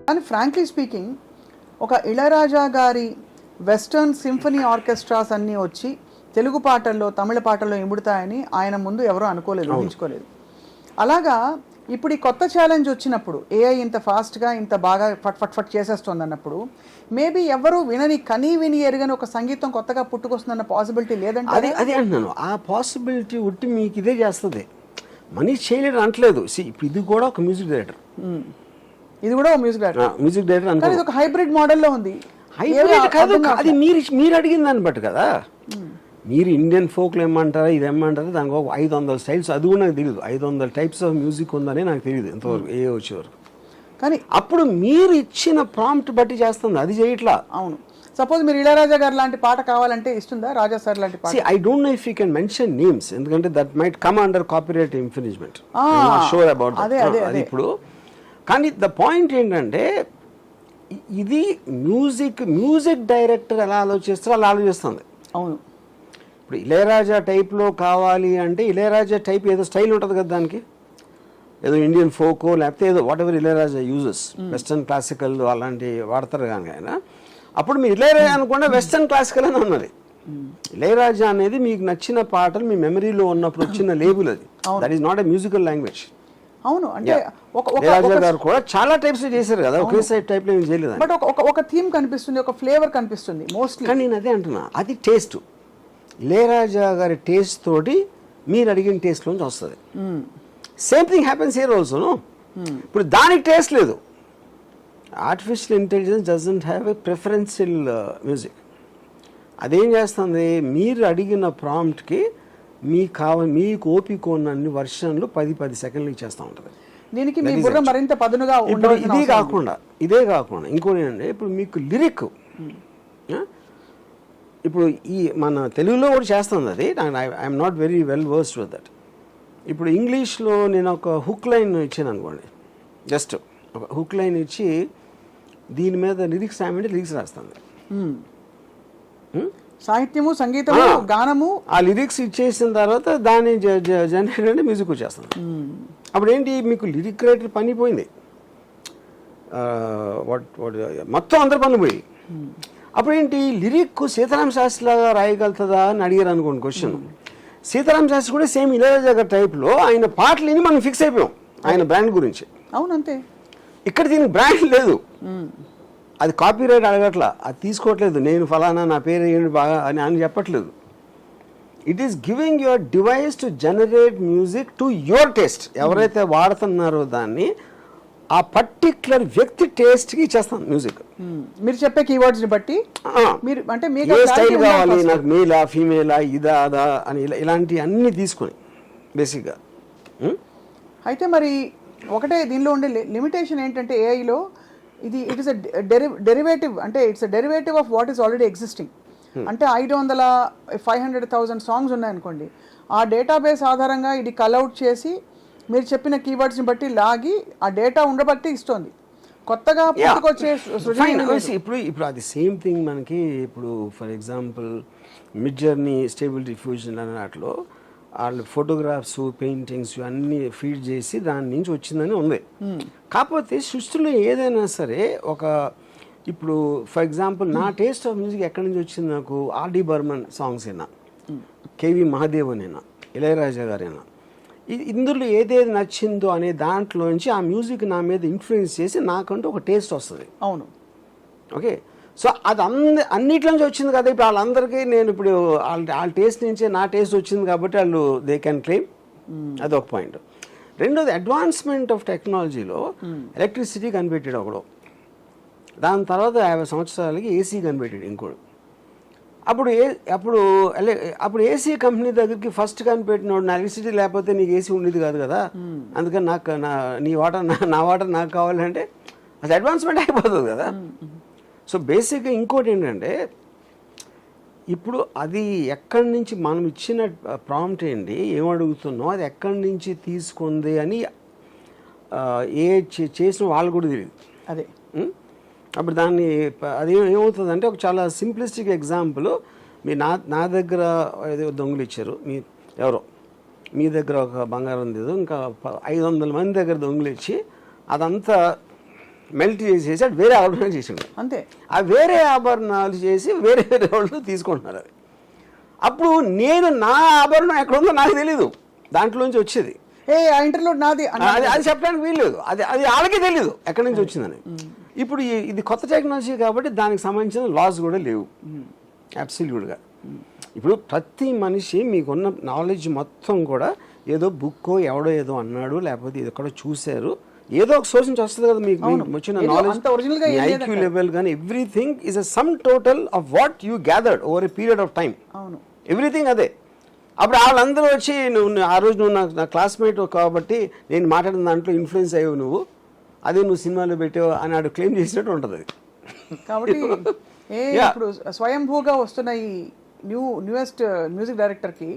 కానీ frankly speaking ఒక ఇళయరాజా గారి వెస్టర్న్ సింఫనీ ఆర్కెస్ట్రాస్ అన్నీ వచ్చి తెలుగు పాటల్లో తమిళ పాటల్లో ఇముడుతాయని ఆయన ముందు ఎవరూ అనుకోలేదు, ఊహించుకోలేదు. అలాగా ఇప్పుడు ఈ కొత్త ఛాలెంజ్ వచ్చినప్పుడు ఏఐ ఇంత ఫాస్ట్గా ఇంత బాగా ఫట్ ఫట్ చేసేస్తుంది అన్నప్పుడు మేబీ ఎవరు విని ఎరగని ఒక సంగీతం కొత్తగా పుట్టుకొస్తుందన్న పాసిబిలిటీ లేదంటే అదే అంటున్నాను. ఆ పాసిబిలిటీ ఉట్టి మీకు ఇదే చేస్తుంది, మనీష్ చేయలేడు అంటలేదు. ఇది కూడా ఒక మ్యూజిక్ డైరెక్టర్, ఇది కూడా ఒక మ్యూజిక్ డైరెక్టర్ అంటే ఇది ఒక హైబ్రిడ్ మోడల్లో ఉంది. హైబ్రిడ్ కాదు, అది మీరు అడిగిన దాన్ని బట్టి కదా. మీరు ఇండియన్ ఫోక్లో ఏమంటారా ఇది ఏమంటారా, దానికి ఒక 500 స్టైల్స్, అది కూడా నాకు తెలియదు. 500 టైప్స్ ఆఫ్ మ్యూజిక్ ఉందని నాకు తెలియదు ఎంతవరకు ఏ వచ్చేవరకు. కానీ అప్పుడు మీరు ఇచ్చిన ప్రాంప్ట్ బట్టి చేస్తుంది, అది చేయట్లా. అవును, సపోజ్ మీరు ఇళయరాజా గారు లాంటి పాట కావాలంటే ఇస్తుందా, రాజా సార్ లాంటి పాట? I don't know if you can mention names, ఎందుకంటే that might come under copyright infringement. Sure about అది ఇప్పుడు. కానీ ద పాయింట్ ఏంటంటే ఇది మ్యూజిక్ డైరెక్టర్ ఎలా ఆలోచిస్తారో అలా ఆలోచిస్తుంది. అవును, ఇప్పుడు ఇళయరాజా టైప్లో కావాలి అంటే ఇళయరాజా టైప్ ఏదో స్టైల్ ఉంటుంది కదా, దానికి ఏదో ఇండియన్ ఫోకో లేకపోతే ఏదో what ever Ilaiyaraaja uses, western classical అలాంటి వాడతారు కానీ ఆయన. అప్పుడు మీరు ఇళయరాజా అనుకుంటే వెస్టర్న్ క్లాసికల్ అని ఉన్నది. ఇళయరాజా అనేది మీకు నచ్చిన పాటలు మీ మెమరీలో ఉన్నప్పుడు వచ్చిన లేబుల్ అది. That is not a musical language. అవును, అంటే ఇళయరాజా గారు కూడా చాలా టైప్స్ చేశారు కదా, ఒకే సైడ్ టైప్ లో ఏం చేయలేదు. బట్ ఒక థీమ్ కనిపిస్తుంది, ఒక ఫ్లేవర్ కనిపిస్తుంది మోస్ట్లీ. కానీ నేను అదే అంటున్నా, అది టేస్ట్. ఇళయరాజా గారి టేస్ట్ తోటి మీరు అడిగిన టేస్ట్ లోంచి వస్తుంది. Same thing happens here also. ఇప్పుడు దానికి టేస్ట్ లేదు. Artificial intelligence doesn't have a preferential music. అదేం చేస్తుంది, మీరు అడిగిన ప్రాంప్ట్కి మీకు ఓపిక ఉన్నన్ని వర్షన్లు 10 సెకండ్లు ఇచ్చేస్తూ ఉంటుంది. దీనికి మీ బుర్ర మరింత పదునుగా ఇదే కాకుండా ఇంకోటి ఏంటంటే, ఇప్పుడు మీకు లిరిక్ ఇప్పుడు ఈ మన తెలుగులో కూడా చేస్తుంది అది. I'm not very well versed with that. ఇప్పుడు ఇంగ్లీష్లో నేను ఒక హుక్ లైన్ ఇచ్చాను అనుకోండి, జస్ట్ ఒక హుక్ లైన్ ఇచ్చి దీని మీద లిరిక్స్ రాయమంటే లిరిక్స్ రాస్తుంది. సాహిత్యము, సంగీతము, గానము, ఆ లిరిక్స్ ఇచ్చేసిన తర్వాత దాన్ని జనరేట్ అంటే మ్యూజిక్ వచ్చేస్తుంది. అప్పుడు ఏంటి, మీకు లిరిక్ రైటర్ పని పోయింది, మొత్తం అందరి పని పోయి. అప్పుడు ఏంటి, లిరిక్ సీతారామ శాస్త్రి లాగా రాయగలుగుతుందా అని అడిగారు అనుకోండి క్వశ్చన్. సీతారామ శాస్త్రి కూడా సేమ్ ఇళయరాజా గారి టైప్లో ఆయన పాటలు విని మనం ఫిక్స్ అయిపోయాం ఆయన బ్రాండ్ గురించి. అవునంతే, ఇక్కడ దీనికి బ్రాండ్ లేదు, అది కాపీరైట్ అడగట్లా, అది తీసుకోవట్లేదు. నేను ఫలానా నా పేరు ఏంటి బాగా అని చెప్పట్లేదు. It is giving your device to generate music to your taste. ఎవరైతే వాడుతున్నారో దాన్ని ఆ పర్టిక్యులర్ వ్యక్తి టేస్ట్కి ఇచ్చేస్తాం మ్యూజిక్. మీరు చెప్పే కీవర్డ్స్ని బట్టి మీరు అంటే ఏ స్టైల్ కావాలి, నాకు మేలా ఫీమేలా ఇదా అదా అని ఇలాంటి అన్నీ తీసుకొని బేసిక్గా. అయితే మరి ఒకటే దీనిలో ఉండే లిమిటేషన్ ఏంటంటే ఏఐలో ఇట్ ఇస్ డెరివేటివ్, అంటే it's a derivative of what is already existing. అంటే 500,000 సాంగ్స్ ఉన్నాయనుకోండి, ఆ డేటాబేస్ ఆధారంగా ఇది కల్అవుట్ చేసి మీరు చెప్పిన కీవర్డ్స్ని బట్టి లాగి ఆ డేటా ఉండబట్టి ఇస్తుంది. కొత్తగా పుట్టుకొచ్చే ఇప్పుడు అది సేమ్ థింగ్ మనకి. ఇప్పుడు for example mid journey, stable diffusion అనే వాటిలో వాళ్ళు ఫోటోగ్రాఫ్స్, పెయింటింగ్స్ అన్నీ ఫీడ్ చేసి దాని నుంచి వచ్చిందని ఉంది. కాకపోతే సృష్టిలో ఏదైనా సరే ఇప్పుడు ఫర్ ఎగ్జాంపుల్ నా టేస్ట్ ఆఫ్ మ్యూజిక్ ఎక్కడి నుంచి వచ్చింది, నాకు ఆర్డి బర్మన్ సాంగ్స్ అయినా, కేవి మహాదేవన్ అయినా, ఇళయరాజా గారైనా, ఇందులో ఏదేది నచ్చిందో అనే దాంట్లోంచి ఆ మ్యూజిక్ నా మీద ఇన్ఫ్లుయెన్స్ చేసి నాకంటూ ఒక టేస్ట్ వస్తుంది. అవును, ఓకే. సో అది అన్నిట్లో నుంచి వచ్చింది కదా. ఇప్పుడు వాళ్ళందరికీ నేను ఇప్పుడు వాళ్ళ టేస్ట్ నుంచే నా టేస్ట్ వచ్చింది కాబట్టి వాళ్ళు దే కెన్ క్లెయిమ్. అదొక పాయింట్. రెండోది, అడ్వాన్స్మెంట్ ఆఫ్ టెక్నాలజీలో ఎలక్ట్రిసిటీ కనిపెట్టాడు ఒకడు, దాని తర్వాత 50 సంవత్సరాలకి ఏసీ కనిపెట్టాడు ఇంకోడు. అప్పుడు ఏసీ కంపెనీ దగ్గరికి ఫస్ట్ కనిపెట్టినోడు, నా ఎలక్ట్రిసిటీ లేకపోతే నీకు ఏసీ ఉండేది కాదు కదా, అందుకని నా వాటర్ నాకు కావాలంటే అది అడ్వాన్స్మెంట్ అయిపోతుంది కదా. సో బేసిక్గా ఇంకోటి ఏంటంటే, ఇప్పుడు అది ఎక్కడి నుంచి మనం ఇచ్చిన ప్రాంప్ట్ ఏంటి, ఏమడుగుతున్నాం, అది ఎక్కడి నుంచి తీసుకుంది అని చేసిన వాళ్ళు కూడా తెలియదు. అదే అప్పుడు దాన్ని అది ఏమవుతుందంటే, ఒక చాలా సింప్లిస్టిక్ ఎగ్జాంపుల్, మీ నా దగ్గర ఏదో దొంగలు ఇచ్చారు, మీ దగ్గర ఒక బంగారం లేదు, ఇంకా 500 మంది దగ్గర దొంగలు ఇచ్చి అదంతా మెల్ట్ చేసేసి అది వేరే ఆభరణాలు చేసిండు. అంతే. ఆ వేరే ఆభరణాలు చేసి వేరే వేరే వాళ్ళు తీసుకుంటున్నారు అవి. అప్పుడు నేను నా ఆభరణం ఎక్కడ ఉందో నాకు తెలీదు, దాంట్లోంచి వచ్చేది. ఆ ఇంటర్లూడ్ నాది అది చెప్పడానికి వీల్లేదు, అది అది వాళ్ళకే తెలీదు ఎక్కడి నుంచి వచ్చిందని. ఇప్పుడు ఇది కొత్త టెక్నాలజీ కాబట్టి దానికి సంబంధించిన లాస్ కూడా లేవు అబ్సల్యూట్గా. ఇప్పుడు ప్రతి మనిషి మీకున్న నాలెడ్జ్ మొత్తం కూడా ఏదో బుక్కో ఎవడో ఏదో అన్నాడు, లేకపోతే ఇది ఎక్కడో చూశారు, ఏదో ఒక సోర్స్ నుంచి వస్తుంది కదా మీకు వచ్చిన నాలెడ్జ్, ఐక్యూ లెవెల్ కానీ everything is a sum total of what you gathered over a period of time. అవును, ఎవ్రీథింగ్ అదే. అప్పుడు వాళ్ళందరూ వచ్చి నువ్వు ఆ రోజు నువ్వు నా క్లాస్మేట్ కాబట్టి నేను మాట్లాడిన దాంట్లో ఇన్ఫ్లుయెన్స్ అయ్యావు నువ్వు, అదే నువ్వు సినిమాలో పెట్టావు అని ఆడు క్లెయిమ్ చేసినట్టు ఉంటుంది. కాబట్టి ఇప్పుడు స్వయంభూగా వస్తున్న ఈ న్యూయెస్ట్ మ్యూజిక్ డైరెక్టర్కి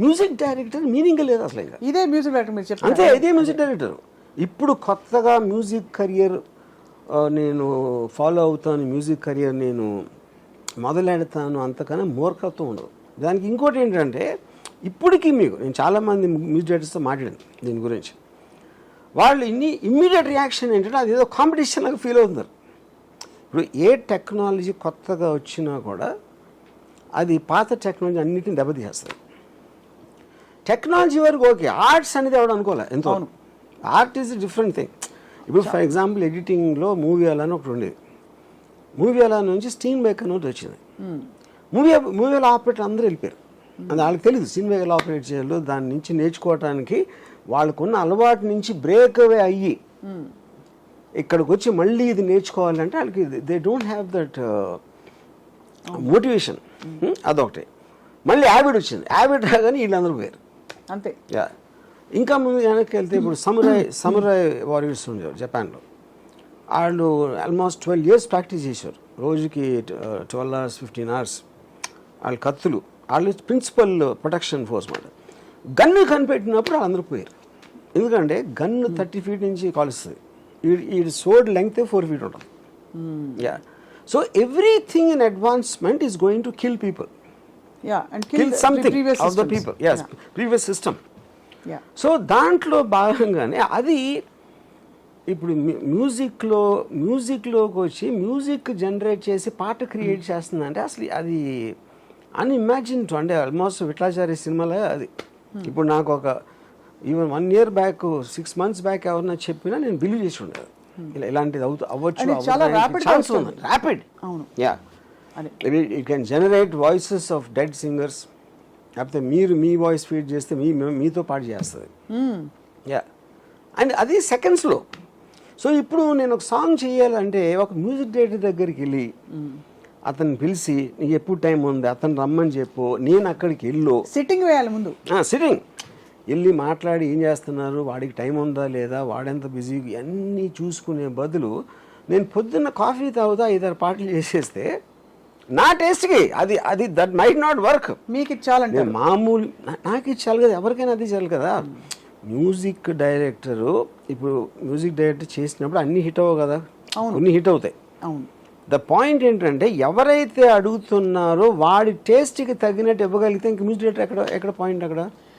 మ్యూజిక్ డైరెక్టర్ మీనింగ్ లేదు అసలు. ఇంకా ఇదే మ్యూజిక్ డైరెక్టర్ మీరు చెప్పారు అంతే, ఇదే మ్యూజిక్ డైరెక్టర్. ఇప్పుడు కొత్తగా మ్యూజిక్ కెరియర్ నేను ఫాలో అవుతాను, మ్యూజిక్ కెరియర్ నేను మొదలెడతాను అంతకన్నా మూర్ఖత్వం ఉండదు. దానికి ఇంకోటి ఏంటంటే ఇప్పటికీ మీకు నేను చాలామంది మ్యూజిక్ డైరెక్టర్స్తో మాట్లాడాను దీని గురించి. వాళ్ళు ఇమ్మీడియట్ రియాక్షన్ ఏంటంటే అది ఏదో కాంపిటీషన్ లాగా ఫీల్ అవుతున్నారు. ఇప్పుడు ఏ టెక్నాలజీ కొత్తగా వచ్చినా కూడా అది పాత టెక్నాలజీ అన్నిటిని దెబ్బతీసేస్తుంది. టెక్నాలజీ వరకు ఓకే, ఆర్ట్స్ అనేది ఎవడు అనుకోలే ఎంతో. Art is different thing. ఇప్పుడు ఫర్ ఎగ్జాంపుల్ ఎడిటింగ్లో మూవీ అలా అని ఒకటి ఉండేది. మూవీ అలా నుంచి స్టీన్ బేక్ అని ఒకటి వచ్చింది. మూవీలో ఆపరేటర్ అందరూ వెళ్ళిపోయారు. అది వాళ్ళకి తెలియదు స్టీన్ బేక్ ఎలా ఆపరేట్ చేయాలో. దాని నుంచి నేర్చుకోవటానికి వాళ్ళకున్న అలవాటు నుంచి బ్రేక్ అవే అయ్యి ఇక్కడికి వచ్చి మళ్ళీ ఇది నేర్చుకోవాలంటే వాళ్ళకి they don't have that motivation. అదొకటి. మళ్ళీ హ్యాబిట్ వచ్చింది, హ్యాబిట్ రాగానే వీళ్ళందరూ పోయారు అంతే. ఇంకా ముందు వెనక్కి వెళ్తే ఇప్పుడు సమురాయ్ వారియర్స్ ఉండేవారు జపాన్లో. వాళ్ళు ఆల్మోస్ట్ 12 years ప్రాక్టీస్ చేశారు, రోజుకి 12 hours 15 hours. వాళ్ళు కత్తులు, వాళ్ళు ప్రిన్సిపల్ ప్రొటెక్షన్ ఫోర్స్ మాట. గన్ను కనిపెట్టినప్పుడు వాళ్ళందరూ పోయారు. ఎందుకంటే గన్ను 30 feet నుంచి కాలుస్తుంది, ఈ సోడ్ లెంగ్త్ 4 feet ఉంటుంది. So everything in advancement is going to kill people. kill something of the people. Yes, previous system. So దాంట్లో భాగంగానే అది ఇప్పుడు మ్యూజిక్లోకి వచ్చి మ్యూజిక్ జనరేట్ చేసి పాట క్రియేట్ చేస్తుందంటే అసలు అది అన్ఇమాజిన్. అంటే ఆల్మోస్ట్ విఠలాచార్య సినిమాలో అది. ఇప్పుడు నాకు ఒక even 1 year back 6 months back ఎవరన్నా చెప్పినా నేను బిలీవ్ చేసి ఉండేది ఇలాంటిది అవ్వచ్చు. Rapid. Yeah, it can generate voices of dead singers. లేకపోతే మీరు మీ వాయిస్ ఫీడ్ చేస్తే మీతో పాటు చేస్తుంది. యా, అండ్ అది సెకండ్స్లో. సో ఇప్పుడు నేను ఒక సాంగ్ చేయాలంటే ఒక మ్యూజిక్ డైరెక్టర్ దగ్గరికి వెళ్ళి అతను పిలిచి నీకు ఎప్పుడు టైం ఉంది అతను రమ్మని చెప్పు, నేను అక్కడికి వెళ్ళు, సిట్టింగ్ వేయాలి ముందు. సిట్టింగ్ వెళ్ళి మాట్లాడి ఏం చేస్తున్నారు, వాడికి టైం ఉందా లేదా, వాడెంత బిజీ, అన్నీ చూసుకునే బదులు నేను పొద్దున్న కాఫీ తాగుతా 5-6 పాటలు చేసేస్తే నా టేస్ట్కి అది దట్ మైట్ నాట్ వర్క్. మీకు ఇచ్చాలంటే మామూలు నాకు ఇచ్చాలి కదా, ఎవరికైనా అది ఇచ్చాలి కదా. మ్యూజిక్ డైరెక్టరు ఇప్పుడు మ్యూజిక్ డైరెక్టర్ చేసినప్పుడు అన్ని హిట్ అవ్వవు కదా, కొన్ని హిట్ అవుతాయి. అవును. ద పాయింట్ ఏంటంటే ఎవరైతే అడుగుతున్నారో వాడి టేస్ట్కి తగినట్టు ఇవ్వగలిగితే ఇంక మ్యూజిక్ డైరెక్టర్ ఎక్కడ పాయింట్ అక్కడ.